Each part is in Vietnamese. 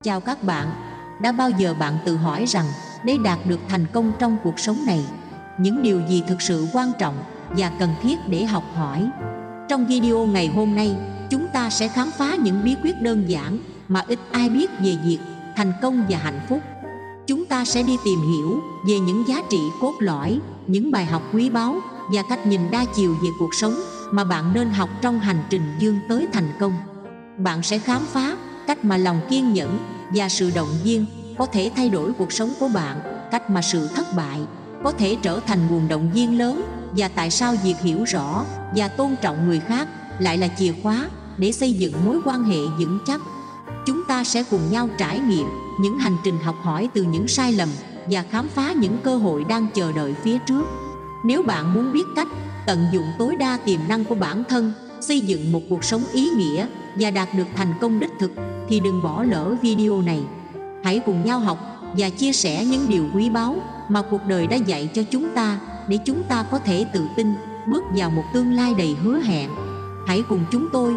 Chào các bạn, đã bao giờ bạn tự hỏi rằng để đạt được thành công trong cuộc sống này, những điều gì thực sự quan trọng và cần thiết để học hỏi? Trong video ngày hôm nay, chúng ta sẽ khám phá những bí quyết đơn giản mà ít ai biết về việc thành công và hạnh phúc. Chúng ta sẽ đi tìm hiểu về những giá trị cốt lõi, những bài học quý báu và cách nhìn đa chiều về cuộc sống mà bạn nên học trong hành trình vươn tới thành công. Bạn sẽ khám phá cách mà lòng kiên nhẫn và sự động viên có thể thay đổi cuộc sống của bạn, cách mà sự thất bại có thể trở thành nguồn động viên lớn, và tại sao việc hiểu rõ và tôn trọng người khác lại là chìa khóa để xây dựng mối quan hệ vững chắc. Chúng ta sẽ cùng nhau trải nghiệm những hành trình học hỏi từ những sai lầm và khám phá những cơ hội đang chờ đợi phía trước. Nếu bạn muốn biết cách tận dụng tối đa tiềm năng của bản thân, xây dựng một cuộc sống ý nghĩa và đạt được thành công đích thực, thì đừng bỏ lỡ video này. Hãy cùng nhau học và chia sẻ những điều quý báu mà cuộc đời đã dạy cho chúng ta, để chúng ta có thể tự tin bước vào một tương lai đầy hứa hẹn. Hãy cùng chúng tôi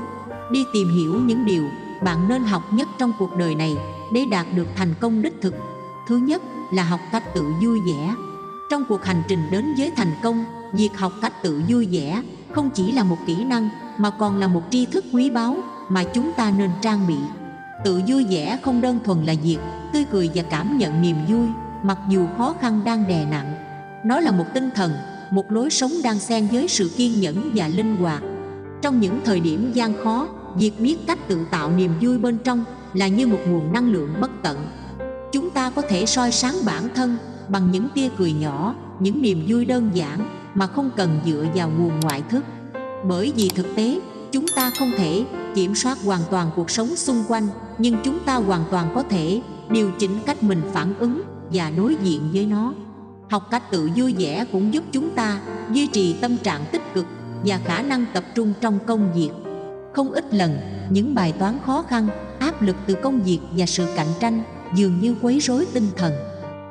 đi tìm hiểu những điều bạn nên học nhất trong cuộc đời này để đạt được thành công đích thực. Thứ nhất là học cách tự vui vẻ. Trong cuộc hành trình đến với thành công, việc học cách tự vui vẻ không chỉ là một kỹ năng mà còn là một tri thức quý báu mà chúng ta nên trang bị. Tự vui vẻ không đơn thuần là việc tươi cười và cảm nhận niềm vui mặc dù khó khăn đang đè nặng. Nó là một tinh thần, một lối sống đang xen với sự kiên nhẫn và linh hoạt. Trong những thời điểm gian khó, việc biết cách tự tạo niềm vui bên trong là như một nguồn năng lượng bất tận. Chúng ta có thể soi sáng bản thân bằng những tia cười nhỏ, những niềm vui đơn giản mà không cần dựa vào nguồn ngoại thức. Bởi vì thực tế, chúng ta không thể kiểm soát hoàn toàn cuộc sống xung quanh, nhưng chúng ta hoàn toàn có thể điều chỉnh cách mình phản ứng và đối diện với nó. Học cách tự vui vẻ cũng giúp chúng ta duy trì tâm trạng tích cực và khả năng tập trung trong công việc. Không ít lần, những bài toán khó khăn, áp lực từ công việc và sự cạnh tranh dường như quấy rối tinh thần.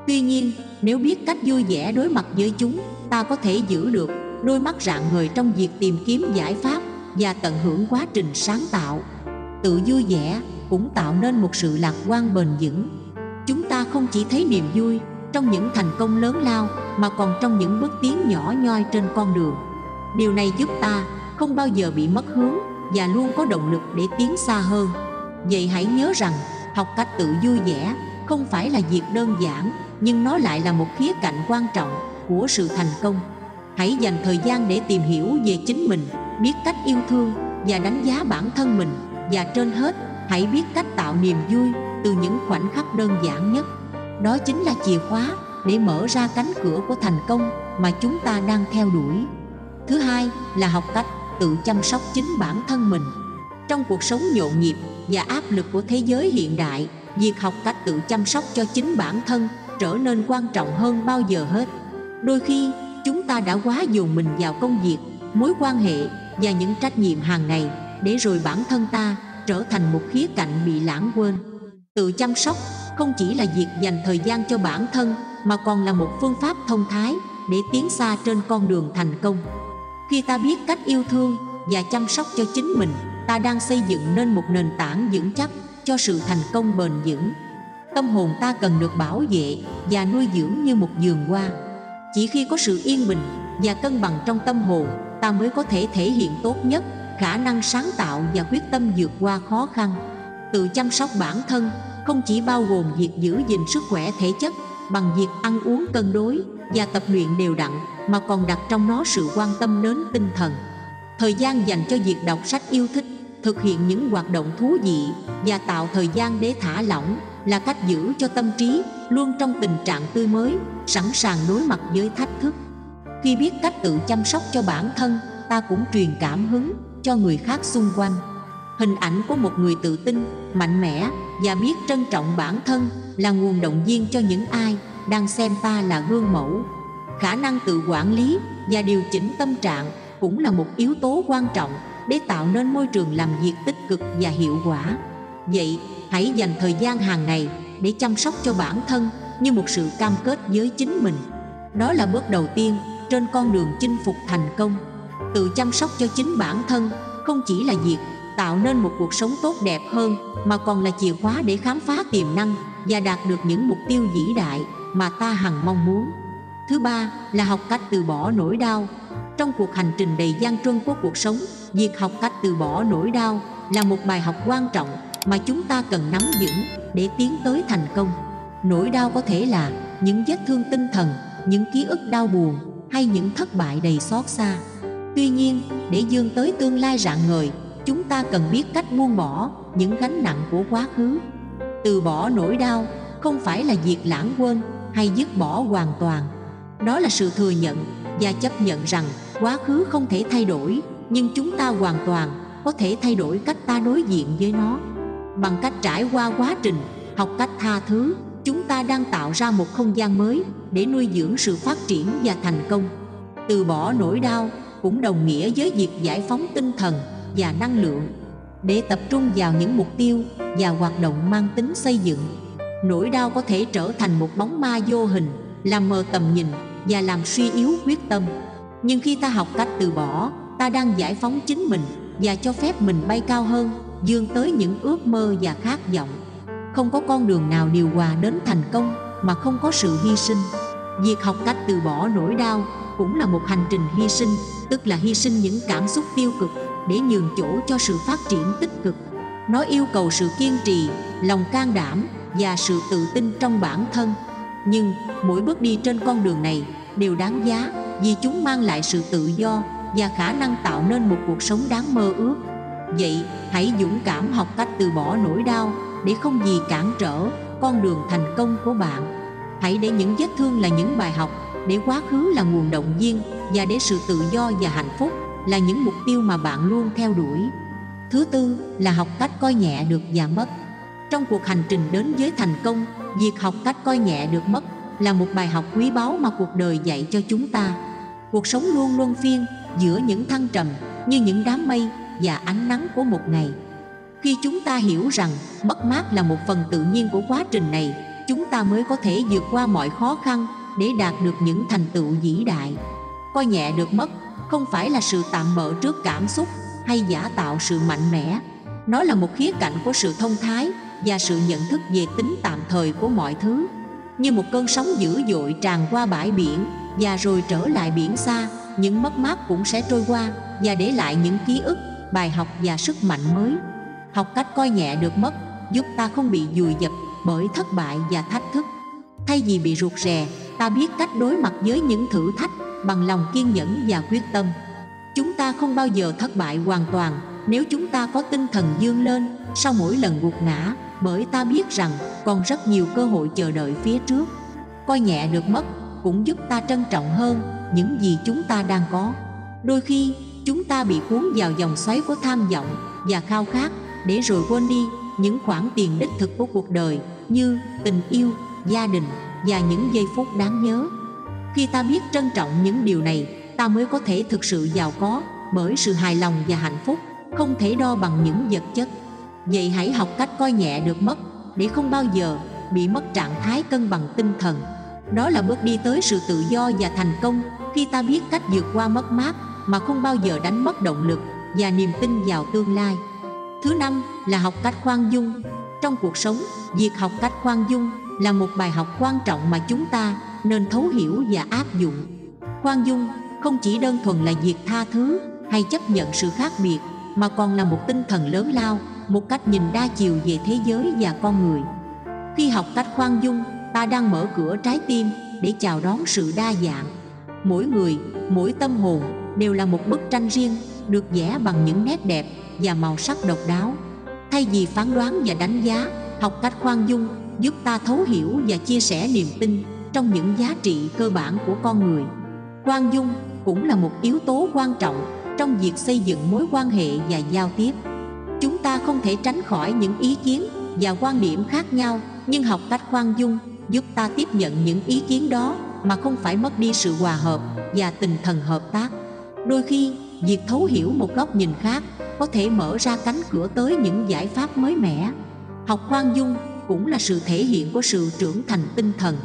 Tuy nhiên, nếu biết cách vui vẻ đối mặt với chúng, ta có thể giữ được đôi mắt rạng ngời trong việc tìm kiếm giải pháp và tận hưởng quá trình sáng tạo. Tự vui vẻ cũng tạo nên một sự lạc quan bền vững. Chúng ta không chỉ thấy niềm vui trong những thành công lớn lao mà còn trong những bước tiến nhỏ nhoi trên con đường. Điều này giúp ta không bao giờ bị mất hướng và luôn có động lực để tiến xa hơn. Vậy hãy nhớ rằng học cách tự vui vẻ không phải là việc đơn giản, nhưng nó lại là một khía cạnh quan trọng của sự thành công. Hãy dành thời gian để tìm hiểu về chính mình, biết cách yêu thương và đánh giá bản thân mình, và trên hết, hãy biết cách tạo niềm vui từ những khoảnh khắc đơn giản nhất. Đó chính là chìa khóa để mở ra cánh cửa của thành công mà chúng ta đang theo đuổi. Thứ hai là học cách tự chăm sóc chính bản thân mình. Trong cuộc sống nhộn nhịp và áp lực của thế giới hiện đại, việc học cách tự chăm sóc cho chính bản thân trở nên quan trọng hơn bao giờ hết. Đôi khi, chúng ta đã quá dồn mình vào công việc, mối quan hệ và những trách nhiệm hàng ngày, để rồi bản thân ta trở thành một khía cạnh bị lãng quên. Tự chăm sóc không chỉ là việc dành thời gian cho bản thân, mà còn là một phương pháp thông thái để tiến xa trên con đường thành công. Khi ta biết cách yêu thương và chăm sóc cho chính mình, ta đang xây dựng nên một nền tảng vững chắc cho sự thành công bền vững. Tâm hồn ta cần được bảo vệ và nuôi dưỡng như một vườn hoa. Chỉ khi có sự yên bình và cân bằng trong tâm hồn, ta mới có thể thể hiện tốt nhất khả năng sáng tạo và quyết tâm vượt qua khó khăn. Tự chăm sóc bản thân không chỉ bao gồm việc giữ gìn sức khỏe thể chất bằng việc ăn uống cân đối và tập luyện đều đặn, mà còn đặt trong nó sự quan tâm đến tinh thần. Thời gian dành cho việc đọc sách yêu thích, thực hiện những hoạt động thú vị và tạo thời gian để thả lỏng là cách giữ cho tâm trí luôn trong tình trạng tươi mới, sẵn sàng đối mặt với thách thức. Khi biết cách tự chăm sóc cho bản thân, ta cũng truyền cảm hứng cho người khác xung quanh. Hình ảnh của một người tự tin, mạnh mẽ và biết trân trọng bản thân là nguồn động viên cho những ai đang xem ta là gương mẫu. Khả năng tự quản lý và điều chỉnh tâm trạng cũng là một yếu tố quan trọng để tạo nên môi trường làm việc tích cực và hiệu quả. Vậy, hãy dành thời gian hàng ngày để chăm sóc cho bản thân như một sự cam kết với chính mình. Đó là bước đầu tiên trên con đường chinh phục thành công. Tự chăm sóc cho chính bản thân không chỉ là việc tạo nên một cuộc sống tốt đẹp hơn, mà còn là chìa khóa để khám phá tiềm năng và đạt được những mục tiêu vĩ đại mà ta hằng mong muốn. Thứ ba là học cách từ bỏ nỗi đau. Trong cuộc hành trình đầy gian truân của cuộc sống, việc học cách từ bỏ nỗi đau là một bài học quan trọng mà chúng ta cần nắm vững để tiến tới thành công. Nỗi đau có thể là những vết thương tinh thần, những ký ức đau buồn hay những thất bại đầy xót xa. Tuy nhiên, để vươn tới tương lai rạng ngời, chúng ta cần biết cách buông bỏ những gánh nặng của quá khứ. Từ bỏ nỗi đau không phải là việc lãng quên hay dứt bỏ hoàn toàn. Đó là sự thừa nhận và chấp nhận rằng quá khứ không thể thay đổi, nhưng chúng ta hoàn toàn có thể thay đổi cách ta đối diện với nó. Bằng cách trải qua quá trình học cách tha thứ, chúng ta đang tạo ra một không gian mới để nuôi dưỡng sự phát triển và thành công. Từ bỏ nỗi đau cũng đồng nghĩa với việc giải phóng tinh thần và năng lượng để tập trung vào những mục tiêu và hoạt động mang tính xây dựng. Nỗi đau có thể trở thành một bóng ma vô hình, làm mờ tầm nhìn và làm suy yếu quyết tâm. Nhưng khi ta học cách từ bỏ, ta đang giải phóng chính mình và cho phép mình bay cao hơn, vươn tới những ước mơ và khát vọng. Không có con đường nào điều hòa đến thành công mà không có sự hy sinh. Việc học cách từ bỏ nỗi đau cũng là một hành trình hy sinh, tức là hy sinh những cảm xúc tiêu cực để nhường chỗ cho sự phát triển tích cực. Nó yêu cầu sự kiên trì, lòng can đảm và sự tự tin trong bản thân. Nhưng mỗi bước đi trên con đường này đều đáng giá, vì chúng mang lại sự tự do và khả năng tạo nên một cuộc sống đáng mơ ước. Vậy hãy dũng cảm học cách từ bỏ nỗi đau để không gì cản trở con đường thành công của bạn. Hãy để những vết thương là những bài học, để quá khứ là nguồn động viên, và để sự tự do và hạnh phúc là những mục tiêu mà bạn luôn theo đuổi. Thứ tư là học cách coi nhẹ được và mất. Trong cuộc hành trình đến với thành công, việc học cách coi nhẹ được mất là một bài học quý báu mà cuộc đời dạy cho chúng ta. Cuộc sống luôn luân phiên giữa những thăng trầm như những đám mây và ánh nắng của một ngày. Khi chúng ta hiểu rằng mất mát là một phần tự nhiên của quá trình này, chúng ta mới có thể vượt qua mọi khó khăn để đạt được những thành tựu vĩ đại. Coi nhẹ được mất không phải là sự tạm bợ trước cảm xúc hay giả tạo sự mạnh mẽ. Nó là một khía cạnh của sự thông thái và sự nhận thức về tính tạm thời của mọi thứ. Như một cơn sóng dữ dội tràn qua bãi biển và rồi trở lại biển xa, những mất mát cũng sẽ trôi qua và để lại những ký ức, bài học và sức mạnh mới. Học cách coi nhẹ được mất giúp ta không bị vùi dập bởi thất bại và thách thức. Thay vì bị rụt rè, ta biết cách đối mặt với những thử thách bằng lòng kiên nhẫn và quyết tâm. Chúng ta không bao giờ thất bại hoàn toàn nếu chúng ta có tinh thần vươn lên sau mỗi lần gục ngã, bởi ta biết rằng còn rất nhiều cơ hội chờ đợi phía trước. Coi nhẹ được mất cũng giúp ta trân trọng hơn những gì chúng ta đang có. Đôi khi chúng ta bị cuốn vào vòng xoáy của tham vọng và khao khát, để rồi quên đi những khoản tiền đích thực của cuộc đời như tình yêu, gia đình và những giây phút đáng nhớ. Khi ta biết trân trọng những điều này, ta mới có thể thực sự giàu có, bởi sự hài lòng và hạnh phúc không thể đo bằng những vật chất. Vậy hãy học cách coi nhẹ được mất để không bao giờ bị mất trạng thái cân bằng tinh thần. Đó là bước đi tới sự tự do và thành công, khi ta biết cách vượt qua mất mát mà không bao giờ đánh mất động lực và niềm tin vào tương lai. Thứ năm là học cách khoan dung. Trong cuộc sống, việc học cách khoan dung là một bài học quan trọng mà chúng ta nên thấu hiểu và áp dụng. Khoan dung không chỉ đơn thuần là việc tha thứ hay chấp nhận sự khác biệt, mà còn là một tinh thần lớn lao, một cách nhìn đa chiều về thế giới và con người. Khi học cách khoan dung, ta đang mở cửa trái tim để chào đón sự đa dạng. Mỗi người, mỗi tâm hồn đều là một bức tranh riêng, được vẽ bằng những nét đẹp và màu sắc độc đáo. Thay vì phán đoán và đánh giá, học cách khoan dung giúp ta thấu hiểu và chia sẻ niềm tin trong những giá trị cơ bản của con người. Khoan dung cũng là một yếu tố quan trọng trong việc xây dựng mối quan hệ và giao tiếp. Chúng ta không thể tránh khỏi những ý kiến và quan điểm khác nhau, nhưng học cách khoan dung giúp ta tiếp nhận những ý kiến đó mà không phải mất đi sự hòa hợp và tinh thần hợp tác. Đôi khi, việc thấu hiểu một góc nhìn khác có thể mở ra cánh cửa tới những giải pháp mới mẻ. Học khoan dung cũng là sự thể hiện của sự trưởng thành tinh thần.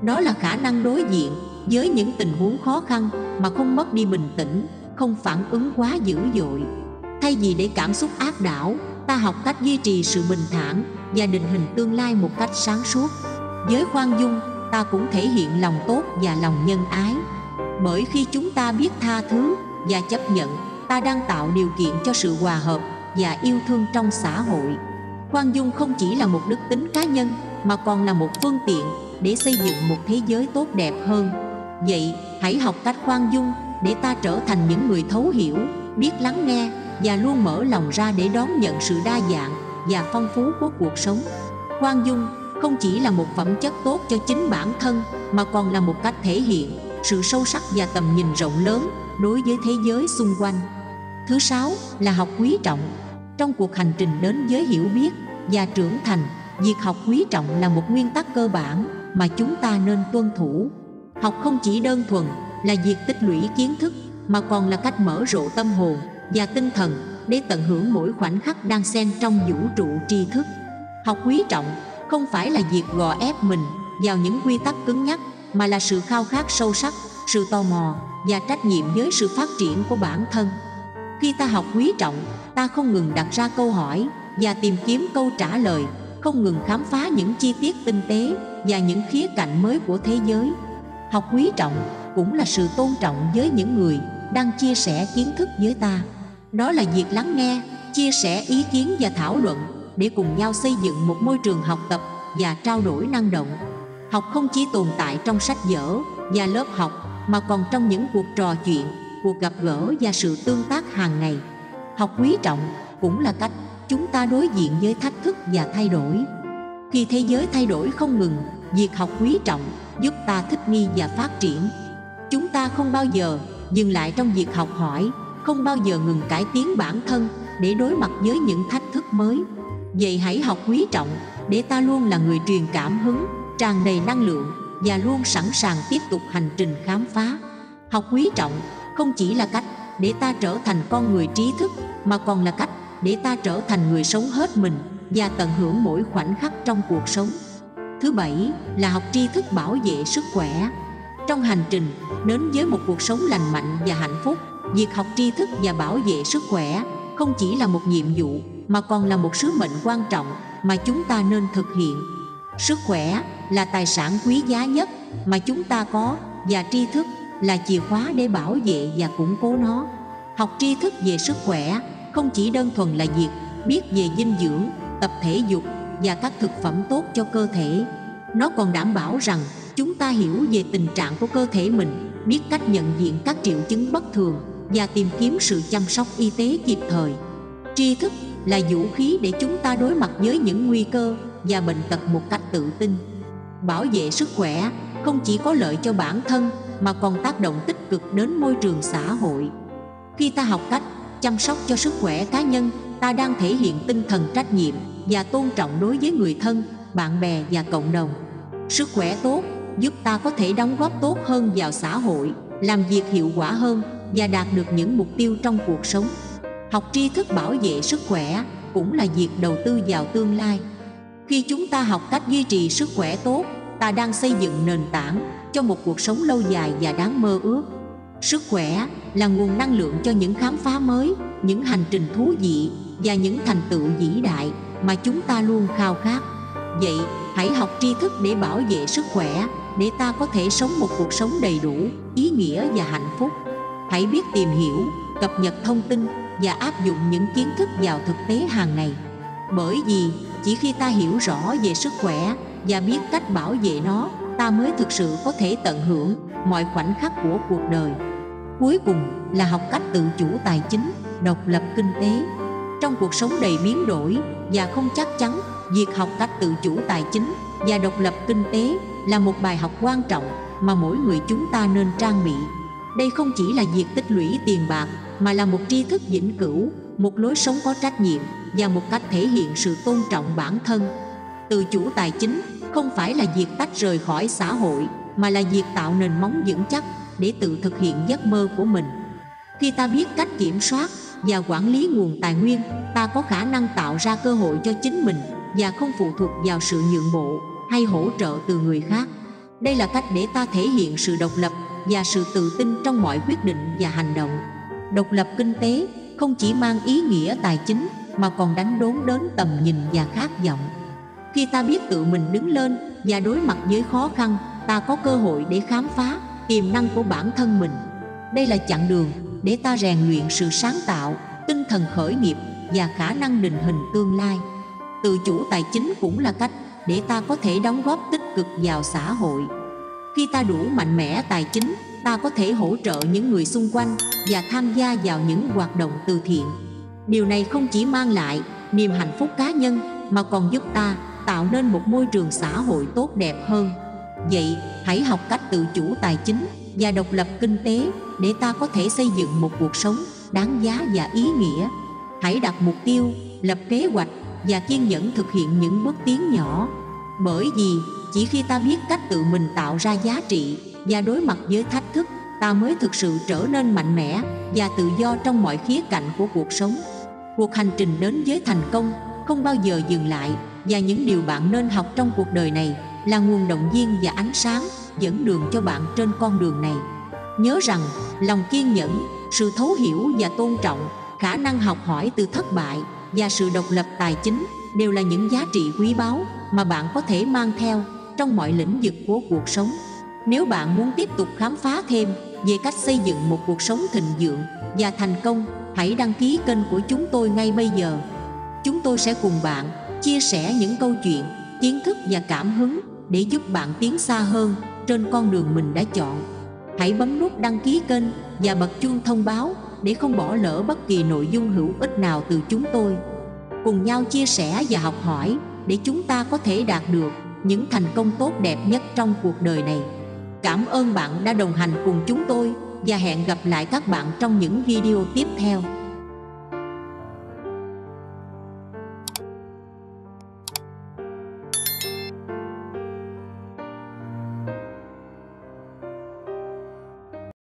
Đó là khả năng đối diện với những tình huống khó khăn mà không mất đi bình tĩnh, không phản ứng quá dữ dội. Thay vì để cảm xúc áp đảo, ta học cách duy trì sự bình thản và định hình tương lai một cách sáng suốt. Với khoan dung, ta cũng thể hiện lòng tốt và lòng nhân ái. Bởi khi chúng ta biết tha thứ và chấp nhận, ta đang tạo điều kiện cho sự hòa hợp và yêu thương trong xã hội. Khoan dung không chỉ là một đức tính cá nhân, mà còn là một phương tiện để xây dựng một thế giới tốt đẹp hơn. Vậy, hãy học cách khoan dung để ta trở thành những người thấu hiểu, biết lắng nghe và luôn mở lòng ra để đón nhận sự đa dạng và phong phú của cuộc sống. Khoan dung không chỉ là một phẩm chất tốt cho chính bản thân, mà còn là một cách thể hiện sự sâu sắc và tầm nhìn rộng lớn đối với thế giới xung quanh. Thứ 6 là học quý trọng. Trong cuộc hành trình đến với hiểu biết và trưởng thành, việc học quý trọng là một nguyên tắc cơ bản mà chúng ta nên tuân thủ. Học không chỉ đơn thuần là việc tích lũy kiến thức, mà còn là cách mở rộ tâm hồn và tinh thần để tận hưởng mỗi khoảnh khắc đang xen trong vũ trụ tri thức. Học quý trọng không phải là việc gò ép mình vào những quy tắc cứng nhắc, mà là sự khao khát sâu sắc, sự tò mò và trách nhiệm với sự phát triển của bản thân. Khi ta học quý trọng, ta không ngừng đặt ra câu hỏi và tìm kiếm câu trả lời, không ngừng khám phá những chi tiết tinh tế và những khía cạnh mới của thế giới. Học quý trọng cũng là sự tôn trọng với những người đang chia sẻ kiến thức với ta. Đó là việc lắng nghe, chia sẻ ý kiến và thảo luận để cùng nhau xây dựng một môi trường học tập và trao đổi năng động. Học không chỉ tồn tại trong sách vở và lớp học, mà còn trong những cuộc trò chuyện, cuộc gặp gỡ và sự tương tác hàng ngày. Học quý trọng cũng là cách chúng ta đối diện với thách thức và thay đổi. Khi thế giới thay đổi không ngừng, việc học quý trọng giúp ta thích nghi và phát triển. Chúng ta không bao giờ dừng lại trong việc học hỏi, không bao giờ ngừng cải tiến bản thân để đối mặt với những thách thức mới. Vậy hãy học quý trọng để ta luôn là người truyền cảm hứng, tràn đầy năng lượng và luôn sẵn sàng tiếp tục hành trình khám phá. Học quý trọng không chỉ là cách để ta trở thành con người trí thức, mà còn là cách để ta trở thành người sống hết mình và tận hưởng mỗi khoảnh khắc trong cuộc sống. Thứ 7 là học tri thức bảo vệ sức khỏe. Trong hành trình đến với một cuộc sống lành mạnh và hạnh phúc, việc học tri thức và bảo vệ sức khỏe không chỉ là một nhiệm vụ, mà còn là một sứ mệnh quan trọng mà chúng ta nên thực hiện. Sức khỏe là tài sản quý giá nhất mà chúng ta có, và tri thức là chìa khóa để bảo vệ và củng cố nó. Học tri thức về sức khỏe không chỉ đơn thuần là việc biết về dinh dưỡng, tập thể dục và các thực phẩm tốt cho cơ thể. Nó còn đảm bảo rằng chúng ta hiểu về tình trạng của cơ thể mình, biết cách nhận diện các triệu chứng bất thường và tìm kiếm sự chăm sóc y tế kịp thời. Tri thức là vũ khí để chúng ta đối mặt với những nguy cơ và bệnh tật một cách tự tin. Bảo vệ sức khỏe không chỉ có lợi cho bản thân, mà còn tác động tích cực đến môi trường xã hội. Khi ta học cách chăm sóc cho sức khỏe cá nhân, ta đang thể hiện tinh thần trách nhiệm và tôn trọng đối với người thân, bạn bè và cộng đồng. Sức khỏe tốt giúp ta có thể đóng góp tốt hơn vào xã hội, làm việc hiệu quả hơn và đạt được những mục tiêu trong cuộc sống. Học tri thức bảo vệ sức khỏe cũng là việc đầu tư vào tương lai. Khi chúng ta học cách duy trì sức khỏe tốt, ta đang xây dựng nền tảng cho một cuộc sống lâu dài và đáng mơ ước. Sức khỏe là nguồn năng lượng cho những khám phá mới, những hành trình thú vị và những thành tựu vĩ đại mà chúng ta luôn khao khát. Vậy, hãy học tri thức để bảo vệ sức khỏe, để ta có thể sống một cuộc sống đầy đủ, ý nghĩa và hạnh phúc. Hãy biết tìm hiểu, cập nhật thông tin và áp dụng những kiến thức vào thực tế hàng ngày. Bởi vì chỉ khi ta hiểu rõ về sức khỏe và biết cách bảo vệ nó, ta mới thực sự có thể tận hưởng mọi khoảnh khắc của cuộc đời. Cuối cùng là học cách tự chủ tài chính, độc lập kinh tế. Trong cuộc sống đầy biến đổi và không chắc chắn, việc học cách tự chủ tài chính và độc lập kinh tế là một bài học quan trọng mà mỗi người chúng ta nên trang bị. Đây không chỉ là việc tích lũy tiền bạc, mà là một tri thức vĩnh cửu, một lối sống có trách nhiệm và một cách thể hiện sự tôn trọng bản thân. Tự chủ tài chính không phải là việc tách rời khỏi xã hội, mà là việc tạo nền móng vững chắc để tự thực hiện giấc mơ của mình. Khi ta biết cách kiểm soát và quản lý nguồn tài nguyên, ta có khả năng tạo ra cơ hội cho chính mình và không phụ thuộc vào sự nhượng bộ hay hỗ trợ từ người khác. Đây là cách để ta thể hiện sự độc lập và sự tự tin trong mọi quyết định và hành động. Độc lập kinh tế không chỉ mang ý nghĩa tài chính mà còn đánh đốn đến tầm nhìn và khát vọng. Khi ta biết tự mình đứng lên và đối mặt với khó khăn, ta có cơ hội để khám phá tiềm năng của bản thân mình. Đây là chặng đường để ta rèn luyện sự sáng tạo, tinh thần khởi nghiệp và khả năng định hình tương lai. Tự chủ tài chính cũng là cách để ta có thể đóng góp tích cực vào xã hội. Khi ta đủ mạnh mẽ tài chính, ta có thể hỗ trợ những người xung quanh và tham gia vào những hoạt động từ thiện. Điều này không chỉ mang lại niềm hạnh phúc cá nhân mà còn giúp ta tạo nên một môi trường xã hội tốt đẹp hơn. Vậy, hãy học cách tự chủ tài chính và độc lập kinh tế để ta có thể xây dựng một cuộc sống đáng giá và ý nghĩa. Hãy đặt mục tiêu, lập kế hoạch và kiên nhẫn thực hiện những bước tiến nhỏ. Bởi vì chỉ khi ta biết cách tự mình tạo ra giá trị và đối mặt với thách thức, ta mới thực sự trở nên mạnh mẽ và tự do trong mọi khía cạnh của cuộc sống. Cuộc hành trình đến với thành công không bao giờ dừng lại, và những điều bạn nên học trong cuộc đời này là nguồn động viên và ánh sáng dẫn đường cho bạn trên con đường này. Nhớ rằng lòng kiên nhẫn, sự thấu hiểu và tôn trọng, khả năng học hỏi từ thất bại và sự độc lập tài chính đều là những giá trị quý báu mà bạn có thể mang theo trong mọi lĩnh vực của cuộc sống. Nếu bạn muốn tiếp tục khám phá thêm về cách xây dựng một cuộc sống thịnh vượng và thành công, hãy đăng ký kênh của chúng tôi ngay bây giờ. Chúng tôi sẽ cùng bạn chia sẻ những câu chuyện, kiến thức và cảm hứng để giúp bạn tiến xa hơn trên con đường mình đã chọn. Hãy bấm nút đăng ký kênh và bật chuông thông báo để không bỏ lỡ bất kỳ nội dung hữu ích nào từ chúng tôi. Cùng nhau chia sẻ và học hỏi để chúng ta có thể đạt được những thành công tốt đẹp nhất trong cuộc đời này. Cảm ơn bạn đã đồng hành cùng chúng tôi và hẹn gặp lại các bạn trong những video tiếp theo.